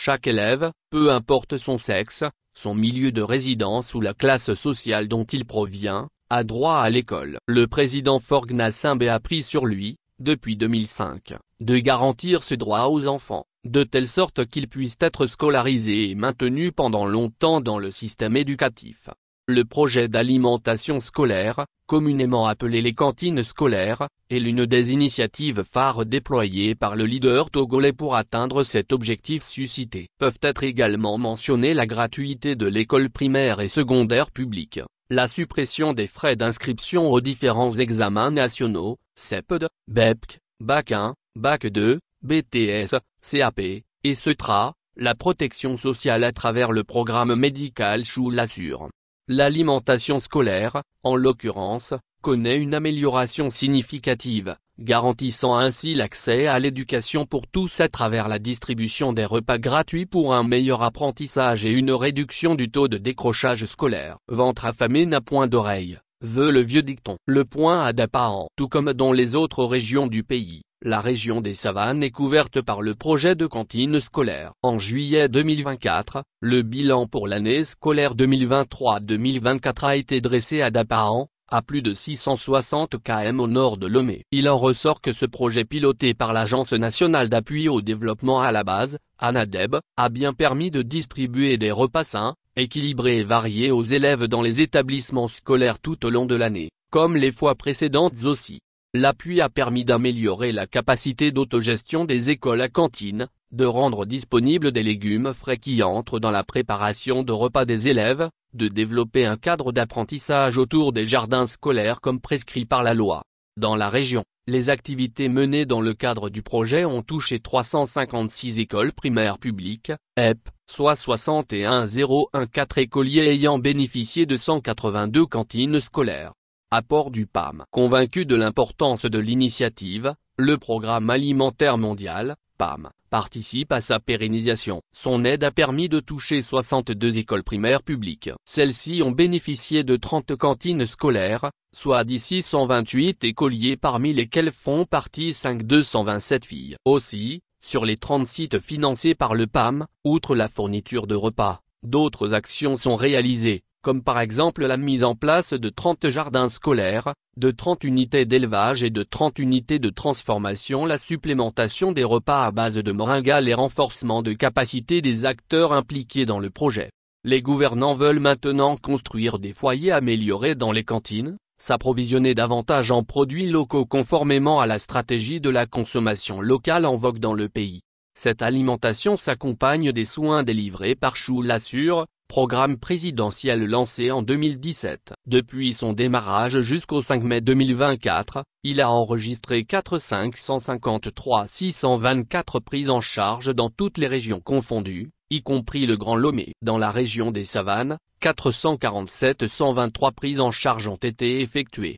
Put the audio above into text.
Chaque élève, peu importe son sexe, son milieu de résidence ou la classe sociale dont il provient, a droit à l'école. Le président Faure Gnassingbé a pris sur lui, depuis 2005, de garantir ce droit aux enfants, de telle sorte qu'ils puissent être scolarisés et maintenus pendant longtemps dans le système éducatif. Le projet d'alimentation scolaire, communément appelé les cantines scolaires, est l'une des initiatives phares déployées par le leader togolais pour atteindre cet objectif suscité. Peuvent être également mentionnées la gratuité de l'école primaire et secondaire publique, la suppression des frais d'inscription aux différents examens nationaux, CEPD, BEPC, Bac 1, Bac 2, BTS, CAP, et CETRA, la protection sociale à travers le programme médical Choulassure. L'alimentation scolaire, en l'occurrence, connaît une amélioration significative, garantissant ainsi l'accès à l'éducation pour tous à travers la distribution des repas gratuits pour un meilleur apprentissage et une réduction du taux de décrochage scolaire. Ventre affamé n'a point d'oreille, veut le vieux dicton. Le point à d'apparent. Tout comme dans les autres régions du pays, la région des Savanes est couverte par le projet de cantine scolaire. En juillet 2024, le bilan pour l'année scolaire 2023-2024 a été dressé à Daparan, à plus de 660 km au nord de Lomé. Il en ressort que ce projet piloté par l'Agence nationale d'appui au développement à la base, ANADEB, a bien permis de distribuer des repas sains, équilibrés et variés aux élèves dans les établissements scolaires tout au long de l'année, comme les fois précédentes aussi. L'appui a permis d'améliorer la capacité d'autogestion des écoles à cantine, de rendre disponibles des légumes frais qui entrent dans la préparation de repas des élèves, de développer un cadre d'apprentissage autour des jardins scolaires comme prescrit par la loi. Dans la région, les activités menées dans le cadre du projet ont touché 356 écoles primaires publiques, EP, soit 61,014 écoliers ayant bénéficié de 182 cantines scolaires. Apport du PAM. Convaincu de l'importance de l'initiative, le Programme alimentaire mondial, PAM, participe à sa pérennisation. Son aide a permis de toucher 62 écoles primaires publiques. Celles-ci ont bénéficié de 30 cantines scolaires, soit d'ici 128 écoliers parmi lesquels font partie 227 filles. Aussi, sur les 30 sites financés par le PAM, outre la fourniture de repas, d'autres actions sont réalisées, comme par exemple la mise en place de 30 jardins scolaires, de 30 unités d'élevage et de 30 unités de transformation, la supplémentation des repas à base de moringa, les renforcements de capacité des acteurs impliqués dans le projet. Les gouvernants veulent maintenant construire des foyers améliorés dans les cantines, s'approvisionner davantage en produits locaux conformément à la stratégie de la consommation locale en vogue dans le pays. Cette alimentation s'accompagne des soins délivrés par Choulassure, programme présidentiel lancé en 2017. Depuis son démarrage jusqu'au 5 mai 2024, il a enregistré 553 624 prises en charge dans toutes les régions confondues, y compris le Grand Lomé. Dans la région des Savanes, 447 123 prises en charge ont été effectuées.